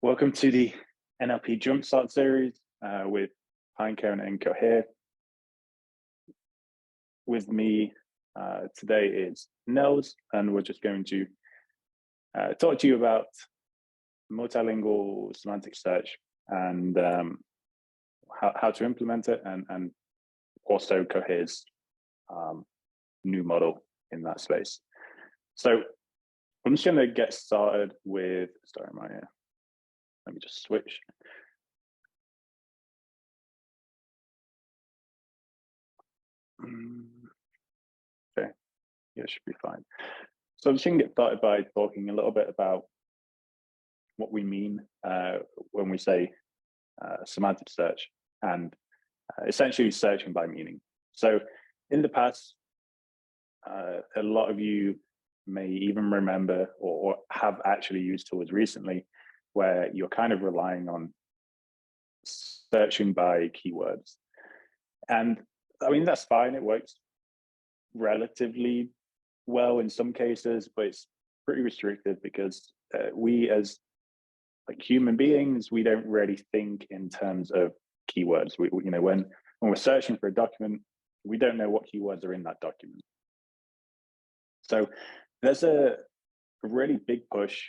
Welcome to the NLP JumpStart series with Pinecone and Cohere. With me today is Nils, and we're just going to talk to you about multilingual semantic search and how to implement it, and also Cohere's new model in that space. So I'm just going to get started with, let me just switch. Okay, yeah, should be fine. So I'm just going to get started by talking a little bit about what we mean when we say semantic search, and essentially searching by meaning. So in the past, a lot of you may even remember or have actually used tools recently where you're kind of relying on searching by keywords. And I mean, that's fine, it works relatively well in some cases, but it's pretty restricted because we as like human beings, we don't really think in terms of keywords. We you know, when we're searching for a document, we don't know what keywords are in that document. So there's a really big push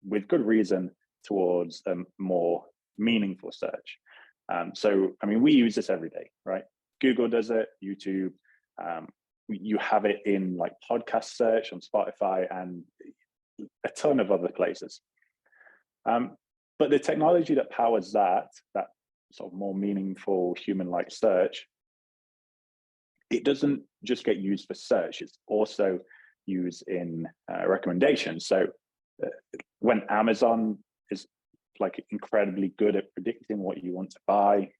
with good reason towards a more meaningful search. So, I mean, we use this every day, right? Google does it, YouTube, you have it in like podcast search on Spotify and a ton of other places. But the technology that powers that sort of more meaningful human-like search, it doesn't just get used for search, it's also used in recommendations. So when Amazon is like incredibly good at predicting what you want to buy,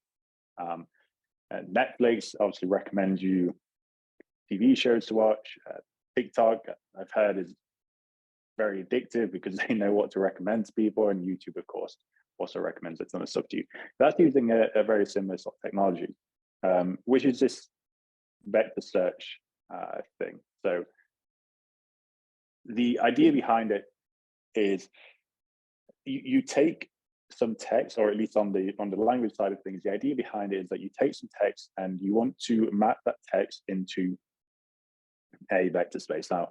Netflix obviously recommends you TV shows to watch. TikTok, I've heard, is very addictive because they know what to recommend to people, and YouTube, of course, also recommends a ton of stuff to you. That's using a very similar sort of technology, which is this vector search thing. So the idea behind it is you take some text, or at least on the language side of things, the idea behind it is that you take some text and you want to map that text into a vector space. Now,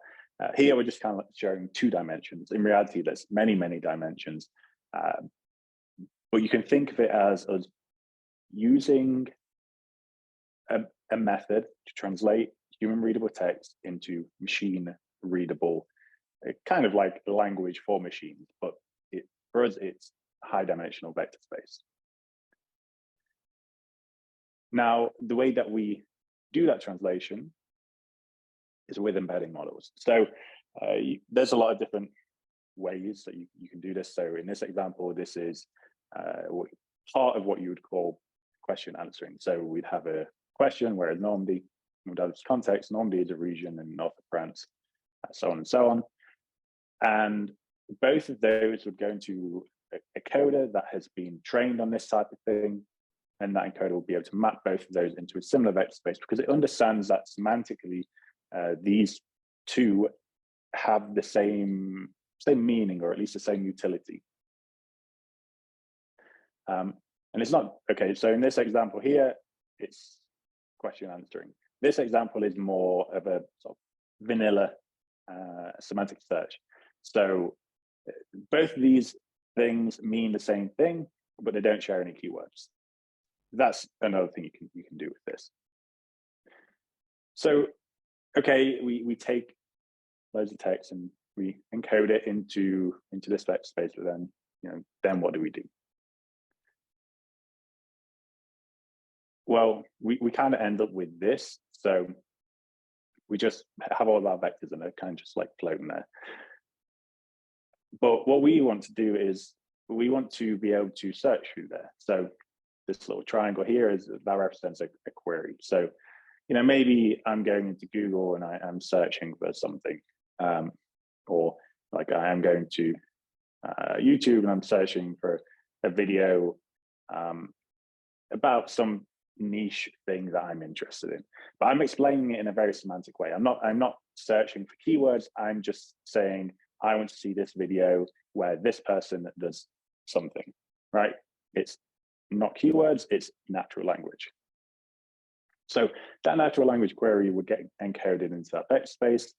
here we're just kind of showing 2 dimensions. In reality, there's many, many dimensions. But you can think of it as us using a method to translate human readable text into machine readable, kind of like language for machines, but for us, it's high dimensional vector space. Now, the way that we do that translation is with embedding models. So there's a lot of different ways that you can do this. So in this example, this is part of what you would call question answering. So we'd have a question where Normandy, we'd have this context, Normandy is a region in north of France, so on and so on. And both of those would go into a coder that has been trained on this type of thing, and that encoder will be able to map both of those into a similar vector space because it understands that semantically these two have the same meaning, or at least the same utility. And it's not, okay, so in this example here, it's question answering. This example is more of a sort of vanilla semantic search. So both of these things mean the same thing, but they don't share any keywords. That's another thing you can do with this. So, okay, we take loads of text and we encode it into this vector space, but then what do we do? Well, we kind of end up with this. So we just have all of our vectors and they're kind of just like floating there. But what we want to do is we want to be able to search through there. So this little triangle here that represents a query. So, maybe I'm going into Google and I'm searching for something, or like I am going to YouTube and I'm searching for a video about some niche thing that I'm interested in. But I'm explaining it in a very semantic way. I'm not searching for keywords. I'm just saying I want to see this video where this person does something, right? It's not keywords, it's natural language. So that natural language query would get encoded into that vector space,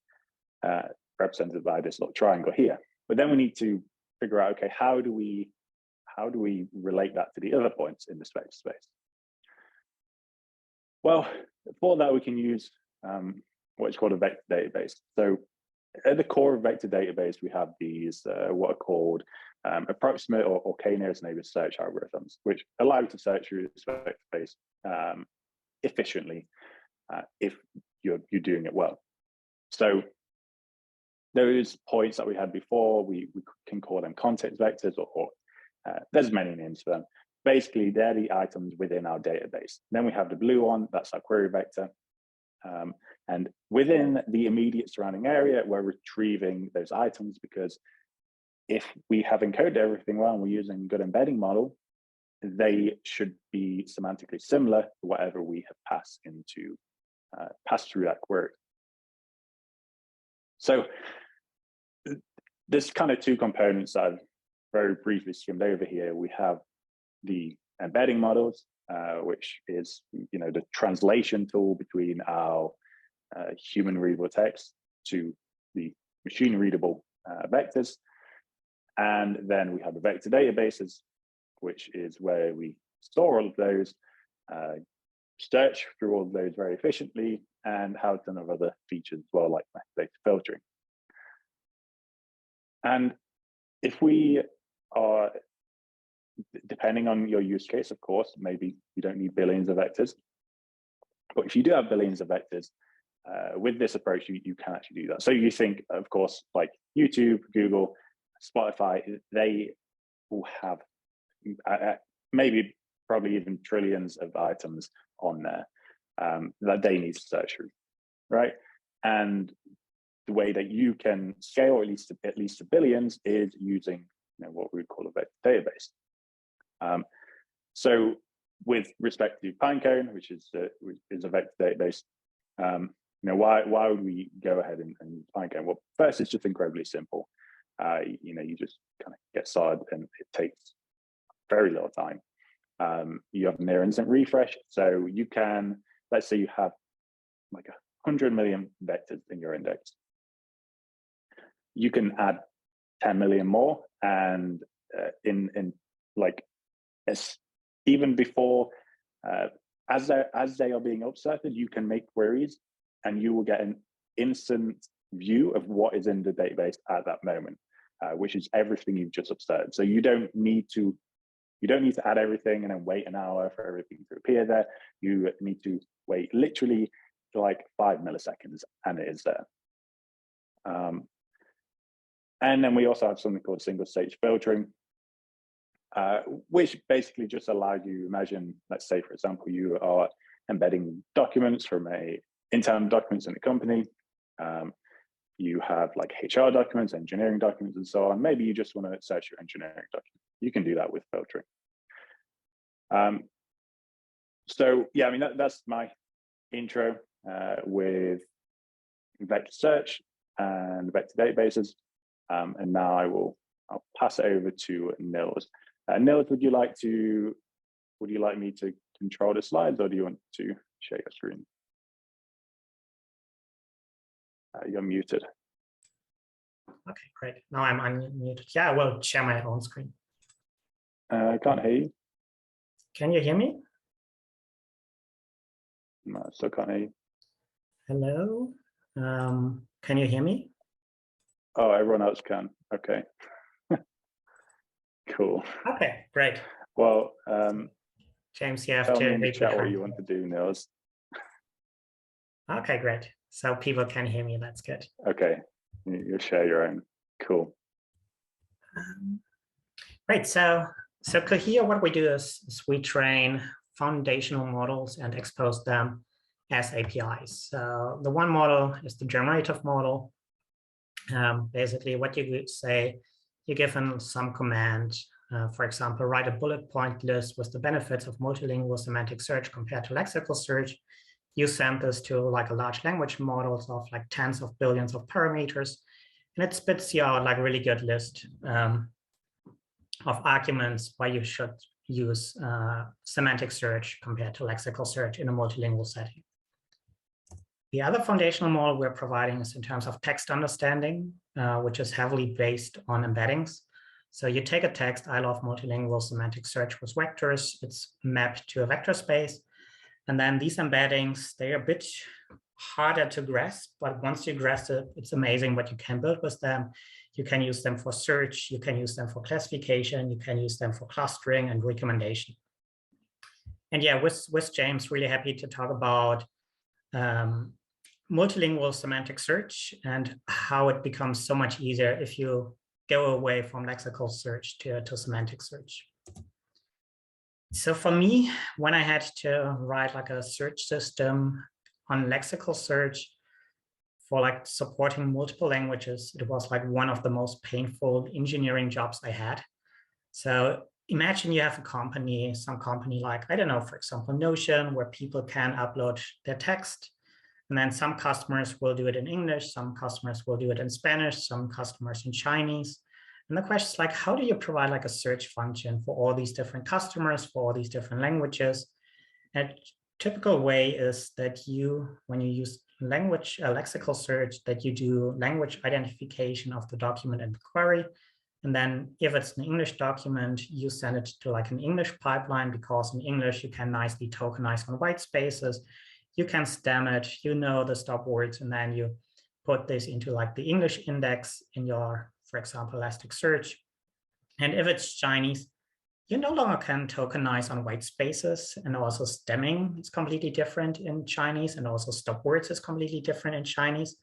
represented by this little triangle here. But then we need to figure out, okay, how do we relate that to the other points in this vector space? Well, for that we can use what's called a vector database. So at the core of vector database, we have these what are called approximate or k-nearest neighbor search algorithms, which allow you to search through this vector space efficiently if you're doing it well. So those points that we had before, we can call them context vectors, or there's many names for them. Basically, they're the items within our database. Then we have the blue one, that's our query vector. And within the immediate surrounding area, we're retrieving those items, because if we have encoded everything well and we're using a good embedding model, they should be semantically similar to whatever we have passed through that query. So there's kind of two components that I've very briefly skimmed over here. We have the embedding models, which is the translation tool between our human readable text to the machine readable vectors. And then we have the vector databases, which is where we store all of those, search through all of those very efficiently, and have a ton of other features as well, like metadata filtering. And if we are, depending on your use case, of course, maybe you don't need billions of vectors. But if you do have billions of vectors, with this approach, you can actually do that. So you think, of course, like YouTube, Google, Spotify, they will have probably even trillions of items on there that they need to search through, right? And the way that you can scale at least to billions is using what we would call a vector database. So with respect to Pinecone, which is a vector database, why would we go ahead and use Pinecone? Well, first, it's just incredibly simple. You just kind of get started, and it takes very little time. You have near instant refresh, so you can, let's say you have like 100 million vectors in your index. You can add 10 million more, and even before, as they are being observed, you can make queries, and you will get an instant view of what is in the database at that moment, which is everything you've just observed. So you don't need to add everything and then wait an hour for everything to appear there. You need to wait literally like 5 milliseconds, and it is there. And then we also have something called single stage filtering, which basically just allows you to imagine, let's say, for example, you are embedding documents from internal documents in a company. You have like HR documents, engineering documents, and so on. Maybe you just want to search your engineering document. You can do that with filtering. So yeah, I mean, that's my intro with vector search and vector databases. And now I'll pass it over to Nils. Nils, would you like me to control the slides, or do you want to share your screen? You're muted. Okay, great. Now I'm unmuted. Yeah, I will share my own screen. I can't hear you. Can you hear me? No, I still can't hear you. Hello. Can you hear me? Oh, everyone else can. Okay. Cool. Okay, great. Well, James, you have tell to me in the chat what you want to do, Nils. Okay, great. So people can hear me. That's good. Okay, you'll share your own. Cool. Great. So Cohere, what we do is we train foundational models and expose them as APIs. So the one model is the generative model. Basically, what you would say, you give them some command. For example, write a bullet point list with the benefits of multilingual semantic search compared to lexical search. You send this to like a large language models of like tens of billions of parameters, and it spits you out like a really good list. of arguments why you should use semantic search compared to lexical search in a multilingual setting. The other foundational model we're providing is in terms of text understanding, which is heavily based on embeddings. So you take a text, I love multilingual semantic search with vectors, it's mapped to a vector space. And then these embeddings, they're a bit harder to grasp, but once you grasp it, it's amazing what you can build with them. You can use them for search, you can use them for classification, you can use them for clustering and recommendation. And yeah, with James, really happy to talk about multilingual semantic search and how it becomes so much easier if you go away from lexical search to semantic search. So for me, when I had to write like a search system on lexical search for like supporting multiple languages, it was like one of the most painful engineering jobs I had. So imagine you have a company, some company like, I don't know, for example, Notion, where people can upload their text. And then some customers will do it in English, some customers will do it in Spanish, some customers in Chinese. And the question is like, how do you provide like a search function for all these different customers, for all these different languages? And a typical way is that you, when you use lexical search, that you do language identification of the document and the query. And then if it's an English document, you send it to like an English pipeline, because in English, you can nicely tokenize on white spaces. You can stem it, you know the stop words, and then you put this into like the English index in your, for example, Elasticsearch. And if it's Chinese, you no longer can tokenize on white spaces, and also stemming is completely different in Chinese, and also stop words is completely different in Chinese.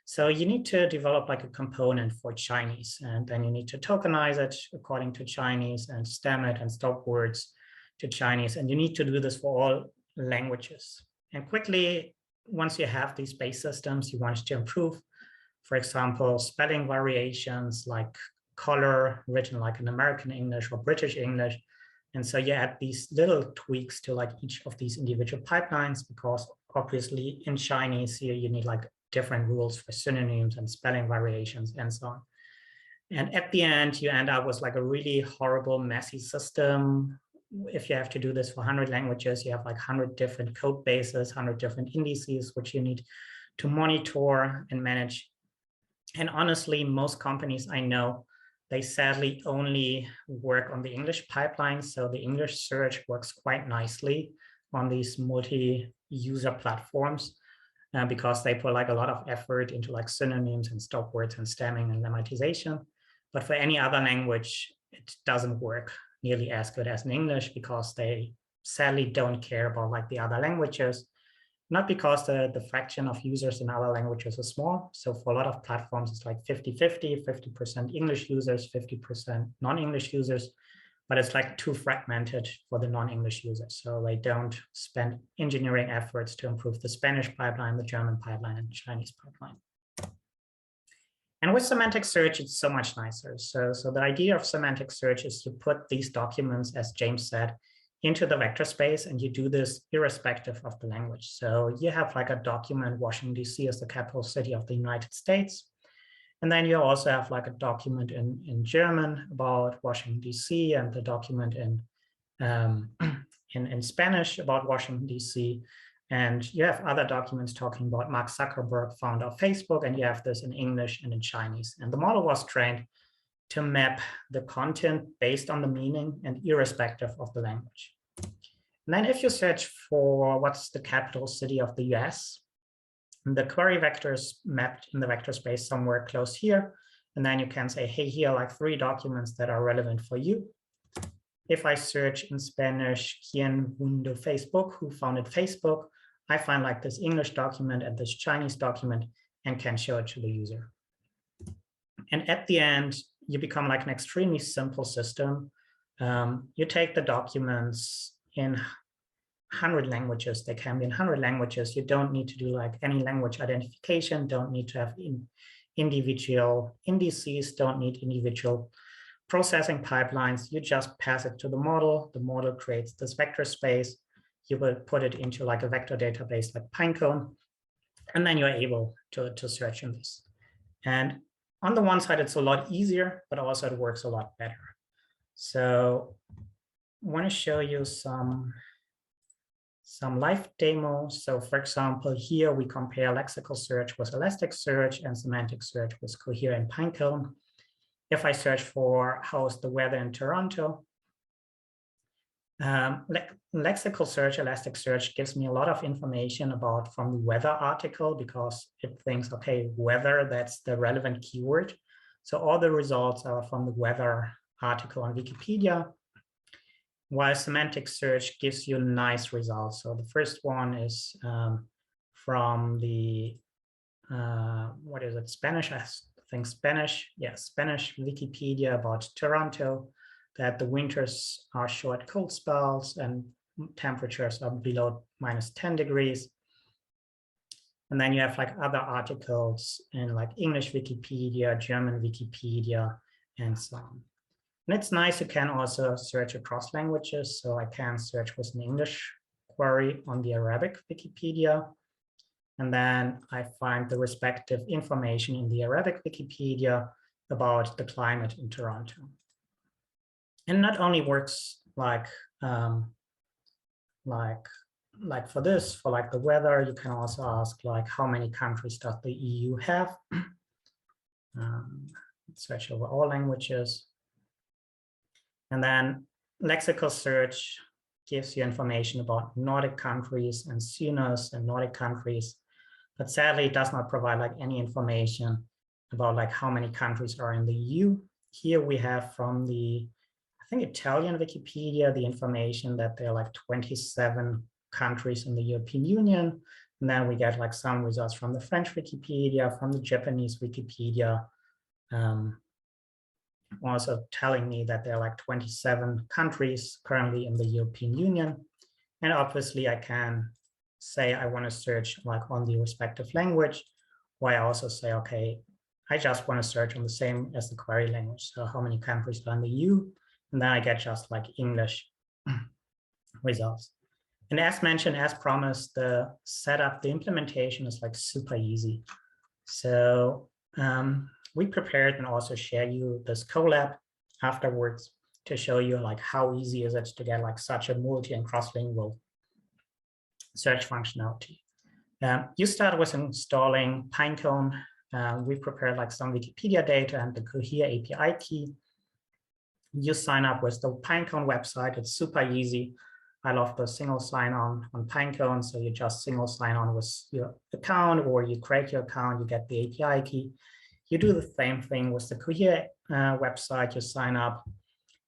So you need to develop like a component for Chinese, and then you need to tokenize it according to Chinese and stem it and stop words to Chinese. And you need to do this for all languages. And quickly, once you have these base systems, you want to improve, for example, spelling variations like color written like in American English or British English. And so you add these little tweaks to like each of these individual pipelines, because obviously in Chinese here, you need like different rules for synonyms and spelling variations and so on. And at the end, you end up with like a really horrible, messy system. If you have to do this for 100 languages, you have like 100 different code bases, 100 different indices, which you need to monitor and manage. And honestly, most companies I know, they sadly only work on the English pipeline. So the English search works quite nicely on these multi-user platforms because they put like a lot of effort into like synonyms and stop words and stemming and lemmatization. But for any other language, it doesn't work nearly as good as in English, because they sadly don't care about like the other languages. Not because the fraction of users in other languages is small. So for a lot of platforms, it's like 50-50, 50% English users, 50% non-English users, but it's like too fragmented for the non-English users. So they don't spend engineering efforts to improve the Spanish pipeline, the German pipeline, and Chinese pipeline. And with semantic search, it's so much nicer. So the idea of semantic search is to put these documents, as James said, into the vector space, and you do this irrespective of the language. So you have like a document, Washington, DC is the capital city of the United States. And then you also have like a document in German about Washington, DC, and the document in Spanish about Washington, DC. And you have other documents talking about Mark Zuckerberg, founder of Facebook, and you have this in English and in Chinese. And the model was trained to map the content based on the meaning and irrespective of the language. And then if you search for what's the capital city of the US, the query vector is mapped in the vector space somewhere close here. And then you can say, hey, here are like 3 documents that are relevant for you. If I search in Spanish, quien fundó Facebook, who founded Facebook, I find like this English document and this Chinese document and can show it to the user. And at the end, you become like an extremely simple system. You take the documents in 100 languages. They can be in 100 languages. You don't need to do like any language identification, don't need to have individual indices, don't need individual processing pipelines. You just pass it to the model creates this vector space. You will put it into like a vector database like Pinecone, and then you're able to search in this. And on the one side, it's a lot easier, but also it works a lot better. So I want to show you some live demos. So for example, here we compare lexical search with Elasticsearch and semantic search with Cohere and Pinecone. If I search for how's the weather in Toronto, lexical search, Elasticsearch gives me a lot of information about from the weather article because it thinks, okay, weather, that's the relevant keyword. So all the results are from the weather article on Wikipedia, while semantic search gives you nice results. So the first one is from the, what is it, Spanish, I think Spanish, yeah, Spanish Wikipedia about Toronto, that the winters are short cold spells and temperatures are below -10 degrees. And then you have like other articles in like English Wikipedia, German Wikipedia, and so on. And it's nice, you can also search across languages. So I can search with an English query on the Arabic Wikipedia. And then I find the respective information in the Arabic Wikipedia about the climate in Toronto. And not only works like for this, for like the weather, you can also ask like how many countries does the EU have? Search over all languages. And then lexical search gives you information about Nordic countries and SUNOs and Nordic countries, but sadly it does not provide like any information about like how many countries are in the EU. Here we have from the, I think, Italian Wikipedia, the information that there are like 27 countries in the European Union. And then we get like some results from the French Wikipedia, from the Japanese Wikipedia, also telling me that there are like 27 countries currently in the European Union. And obviously I can say I want to search like on the respective language, or I also say, okay, I just want to search on the same as the query language. So how many countries are in the EU? And then I get just like English results. And as mentioned, as promised, the setup, the implementation is like super easy. So we prepared and also share you this collab afterwards to show you like how easy is it to get like such a multi and cross-lingual search functionality. You start with installing Pinecone. We prepared like some Wikipedia data and the Cohere API key. You sign up with the Pinecone website. It's super easy. I love the single sign-on on Pinecone. So you just single sign on with your account, or you create your account, you get the API key. You do the same thing with the Cohere website. You sign up.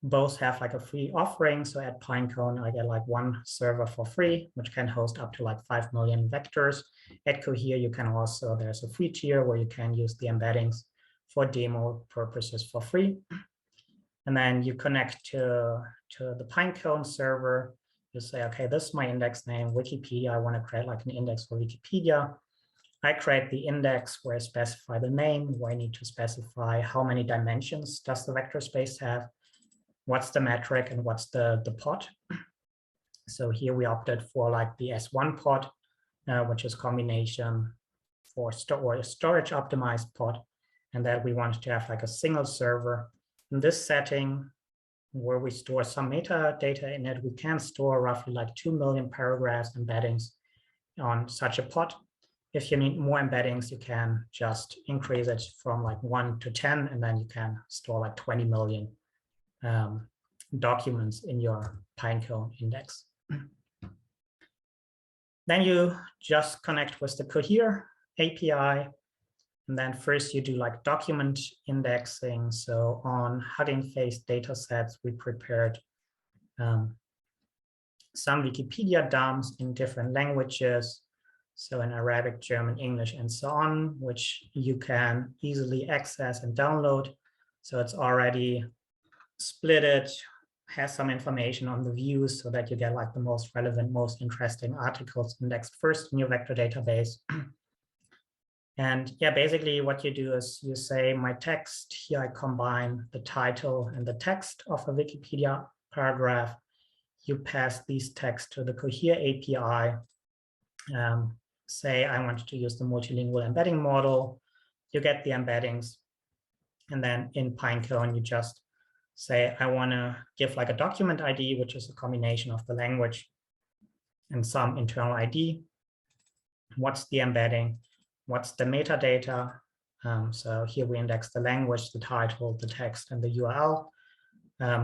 Both have like a free offering. So at Pinecone, I get like one server for free, which can host up to like 5 million vectors. At Cohere, you can also, there's a free tier where you can use the embeddings for demo purposes for free. And then you connect to the Pinecone server. You say, okay, this is my index name, Wikipedia. I want to create like an index for Wikipedia. I create the index where I specify the name, where I need to specify how many dimensions does the vector space have, what's the metric, and what's the pod. So here we opted for like the S1 pod, which is combination for storage optimized pod, and that we want to have like a single server. In this setting, where we store some metadata in it, we can store roughly like 2 million paragraphs embeddings on such a pod. If you need more embeddings, you can just increase it from like 1 to 10, and then you can store like 20 million documents in your Pinecone index. Then you just connect with the Cohere API. And then first you do like document indexing. So on Hugging Face datasets, we prepared some Wikipedia dumps in different languages. So in Arabic, German, English, and so on, which you can easily access and download. So it's already splitted, has some information on the views so that you get like the most relevant, most interesting articles indexed first in your vector database. And yeah, basically what you do is you say my text, here I combine the title and the text of a Wikipedia paragraph. You pass these texts to the Cohere API. Say I want to use the multilingual embedding model. You get the embeddings. And then in Pinecone, you just say I want to give like a document ID, which is a combination of the language and some internal ID. What's the embedding? What's the metadata? So here we index the language, the title, the text, and the URL.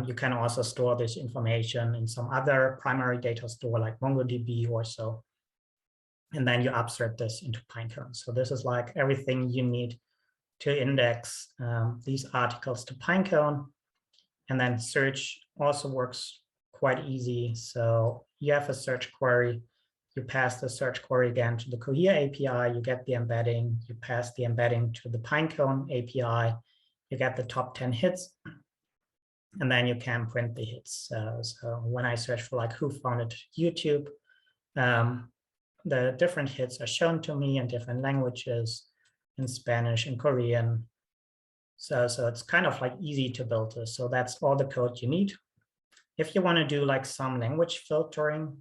You can also store this information in some other primary data store like MongoDB or so. And then you abstract this into Pinecone. So this is like everything you need to index these articles to Pinecone. And then search also works quite easy. So you have a search query, you pass the search query again to the Cohere API, you get the embedding, you pass the embedding to the Pinecone API, you get the top 10 hits, and then you can print the hits. So when I search for like who founded YouTube, the different hits are shown to me in different languages, in Spanish and Korean. So it's kind of like easy to build this. So that's all the code you need. If you want to do like some language filtering,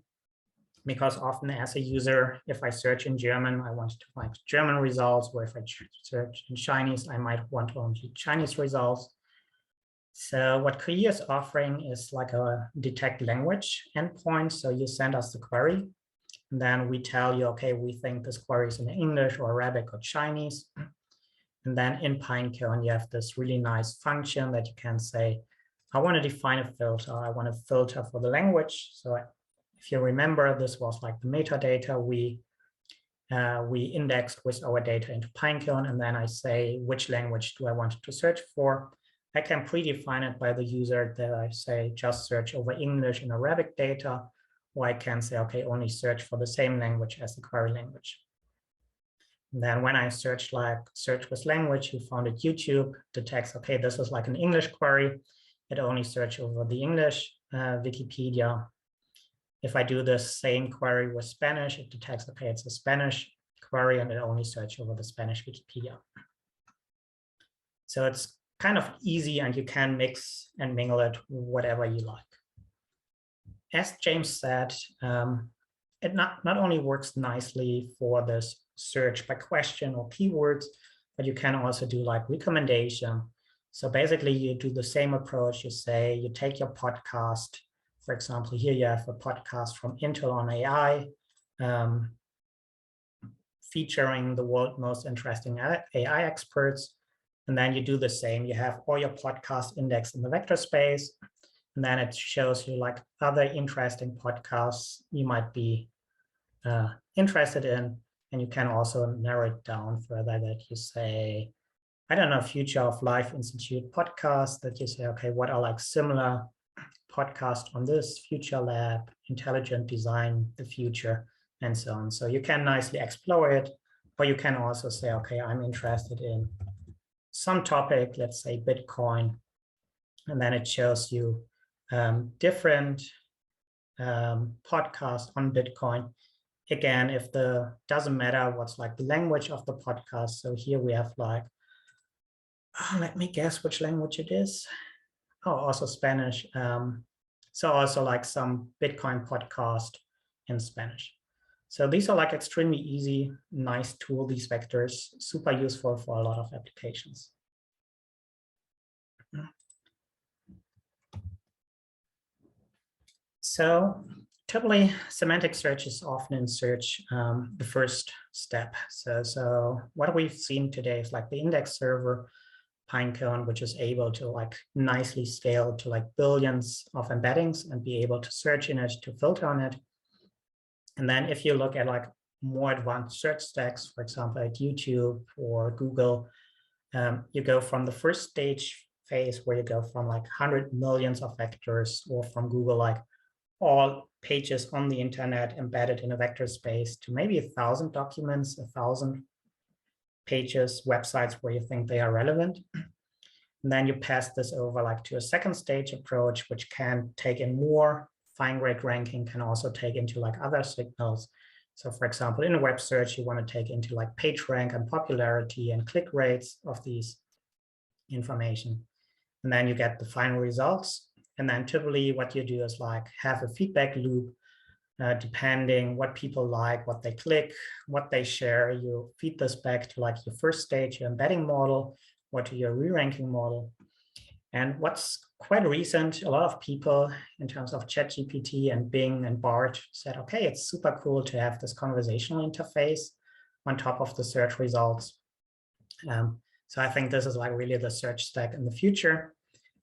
because often as a user, if I search in German, I want to find German results, or if I search in Chinese, I might want only Chinese results. So what Cohere is offering is like a detect language endpoint. So you send us the query, and then we tell you, okay, we think this query is in English or Arabic or Chinese. And then in Pinecone, you have this really nice function that you can say, I want to define a filter. I want to filter for the language. So if you remember, this was like the metadata we indexed with our data into Pinecone. And then I say, which language do I want to search for? I can predefine it by the user that I say, just search over English and Arabic data. Or I can say, okay, only search for the same language as the query language. And then when I search with language, you found it YouTube, detects, okay, this is like an English query. It only search over the English Wikipedia. If I do the same query with Spanish, it detects, okay, it's a Spanish query and it only search over the Spanish Wikipedia. So it's kind of easy and you can mix and mingle it whatever you like. As James said, it not only works nicely for this search by question or keywords, but you can also do like recommendation. So basically you do the same approach. You say, you take your podcast. For example, here you have a podcast from Intel on AI, featuring the world's most interesting AI experts. And then you do the same. You have all your podcasts indexed in the vector space. And then it shows you like other interesting podcasts you might be interested in. And you can also narrow it down further that you say, I don't know, Future of Life Institute podcast, that you say, okay, what are like similar podcasts on this, Future Lab, Intelligent Design, the Future, and so on. So you can nicely explore it, or you can also say, okay, I'm interested in some topic, let's say Bitcoin, and then it shows you different podcasts on Bitcoin. Again, if doesn't matter what's like the language of the podcast. So here we have like, let me guess which language it is. Oh, also Spanish. So also like some Bitcoin podcast in Spanish. So these are like extremely easy, nice tool, these vectors, super useful for a lot of applications. So typically, semantic search is often in search the first step. So what we've seen today is like the index server, Pinecone, which is able to like nicely scale to like billions of embeddings and be able to search in it, to filter on it. And then if you look at like more advanced search stacks, for example, at YouTube or Google, you go from the first stage phase where you go from like 100 millions of vectors, or from Google, like all pages on the internet embedded in a vector space, to maybe 1,000 documents, 1,000 pages, websites where you think they are relevant. And then you pass this over like to a second stage approach, which can take in more fine-grained ranking, can also take into like other signals. So for example, in a web search, you want to take into like page rank and popularity and click rates of these information. And then you get the final results. And then typically what you do is like have a feedback loop, depending what people like, what they click, what they share. You feed this back to like your first stage, your embedding model, or to your re-ranking model. And what's quite recent, a lot of people in terms of ChatGPT and Bing and Bard said, okay, it's super cool to have this conversational interface on top of the search results. So I think this is like really the search stack in the future.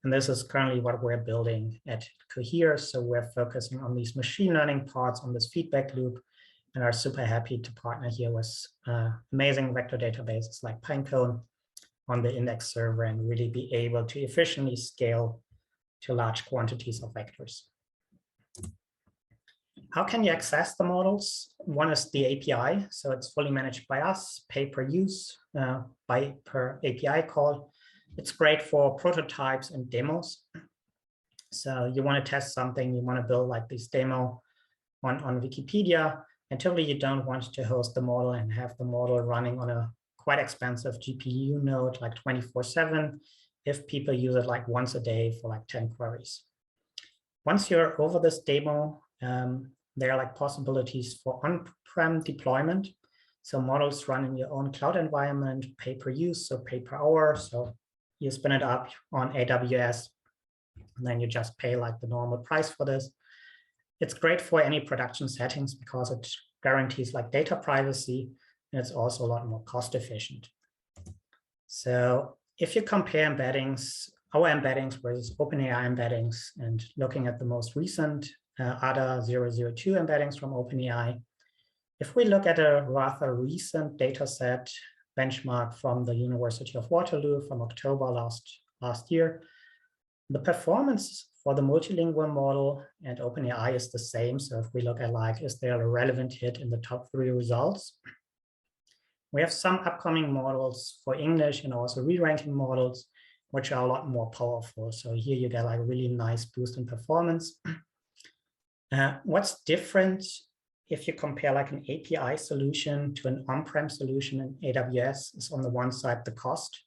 And this is currently what we're building at Cohere. So we're focusing on these machine learning parts, on this feedback loop, and are super happy to partner here with amazing vector databases like Pinecone on the index server and really be able to efficiently scale to large quantities of vectors. How can you access the models? One is the API. So it's fully managed by us, pay per use, by per API call. It's great for prototypes and demos. So you want to test something, you want to build like this demo on Wikipedia, and typically you don't want to host the model and have the model running on a quite expensive GPU node like 24/7 if people use it like once a day for like 10 queries. Once you're over this demo, there are like possibilities for on-prem deployment. So models run in your own cloud environment, pay per use, so pay per hour. So you spin it up on AWS, and then you just pay like the normal price for this. It's great for any production settings because it guarantees like data privacy, and it's also a lot more cost efficient. So if you compare embeddings, our embeddings versus OpenAI embeddings, and looking at the most recent ADA 002 embeddings from OpenAI, if we look at a rather recent data set benchmark from the University of Waterloo from October last year, the performance for the multilingual model and OpenAI is the same. So if we look at like, is there a relevant hit in the top 3 results? We have some upcoming models for English and also re-ranking models, which are a lot more powerful. So here you get like a really nice boost in performance. What's different if you compare like an API solution to an on-prem solution in AWS is on the one side, the cost.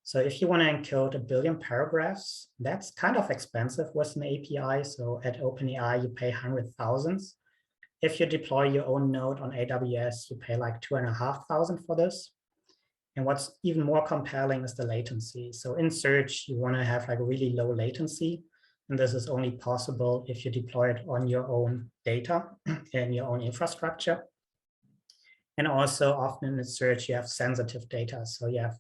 So if you want to encode 1 billion paragraphs, that's kind of expensive with an API. So at OpenAI, you pay hundreds of thousands. If you deploy your own node on AWS, you pay like 2,500 for this. And what's even more compelling is the latency. So in search, you want to have like really low latency. And this is only possible if you deploy it on your own data and your own infrastructure. And also often in search, you have sensitive data. So you have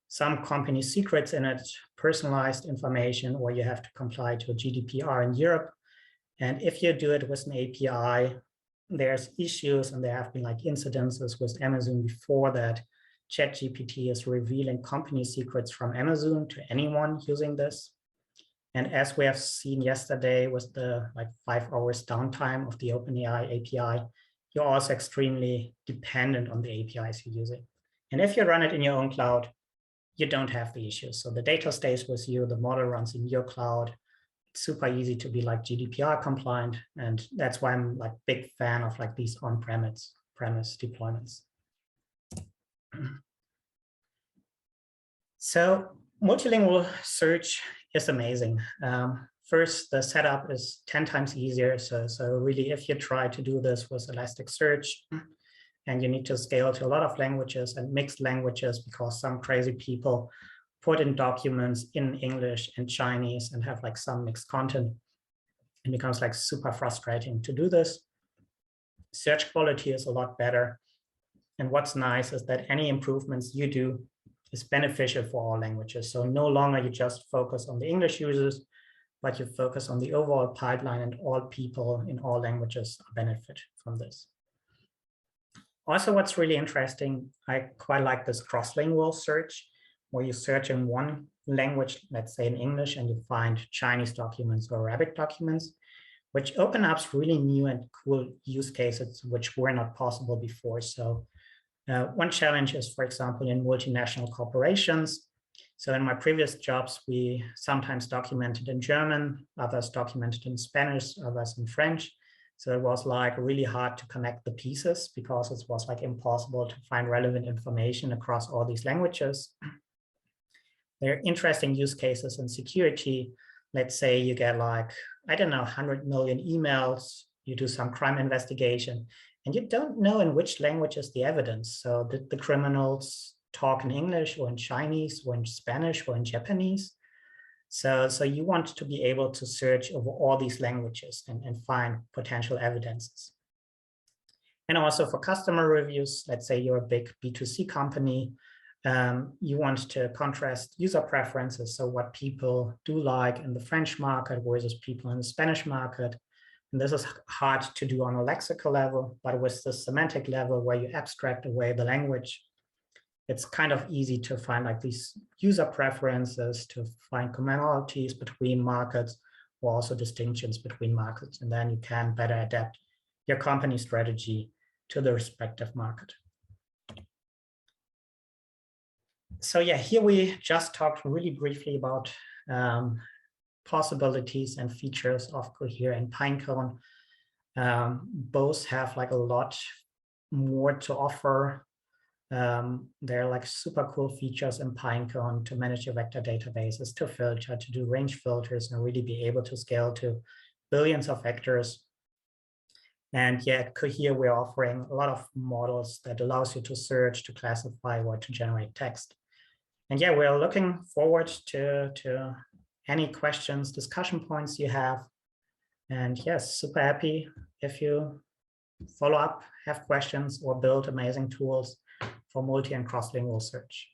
some company secrets in it, personalized information, or you have to comply to a GDPR in Europe. And if you do it with an API, there's issues, and there have been like incidences with Amazon before that ChatGPT is revealing company secrets from Amazon to anyone using this. And as we have seen yesterday with the like 5 hours downtime of the OpenAI API, you're also extremely dependent on the APIs you're using. And if you run it in your own cloud, you don't have the issues. So the data stays with you, the model runs in your cloud. It's super easy to be like GDPR compliant. And that's why I'm like big fan of like these on-premise deployments. So multilingual search is amazing. First, the setup is 10 times easier. So really, if you try to do this with Elasticsearch, and you need to scale to a lot of languages and mixed languages because some crazy people put in documents in English and Chinese and have like some mixed content, it becomes like super frustrating to do this. Search quality is a lot better. And what's nice is that any improvements you do is beneficial for all languages. So no longer you just focus on the English users, but you focus on the overall pipeline, and all people in all languages benefit from this. Also, what's really interesting, I quite like this cross-lingual search, where you search in one language, let's say in English, and you find Chinese documents or Arabic documents, which open up really new and cool use cases, which were not possible before. So one challenge is, for example, in multinational corporations. So in my previous jobs, we sometimes documented in German, others documented in Spanish, others in French. So it was like really hard to connect the pieces because it was like impossible to find relevant information across all these languages. There are interesting use cases in security. Let's say you get like, I don't know, 100 million emails, you do some crime investigation, and you don't know in which language is the evidence. So did the criminals talk in English or in Chinese or in Spanish or in Japanese? So you want to be able to search over all these languages and find potential evidences. And also for customer reviews, let's say you're a big B2C company, you want to contrast user preferences, so what people do like in the French market versus people in the Spanish market. And this is hard to do on a lexical level, but with the semantic level where you abstract away the language, it's kind of easy to find like these user preferences, to find commonalities between markets, or also distinctions between markets. And then you can better adapt your company strategy to the respective market. So yeah, here we just talked really briefly about possibilities and features of Cohere and Pinecone. Both have like a lot more to offer. They're like super cool features in Pinecone to manage your vector databases, to filter, to do range filters, and really be able to scale to billions of vectors. And yeah, at Cohere, we're offering a lot of models that allows you to search, to classify, or to generate text. And yeah, we're looking forward to any questions, discussion points you have. And yes, super happy if you follow up, have questions, or build amazing tools for multi and cross-lingual search.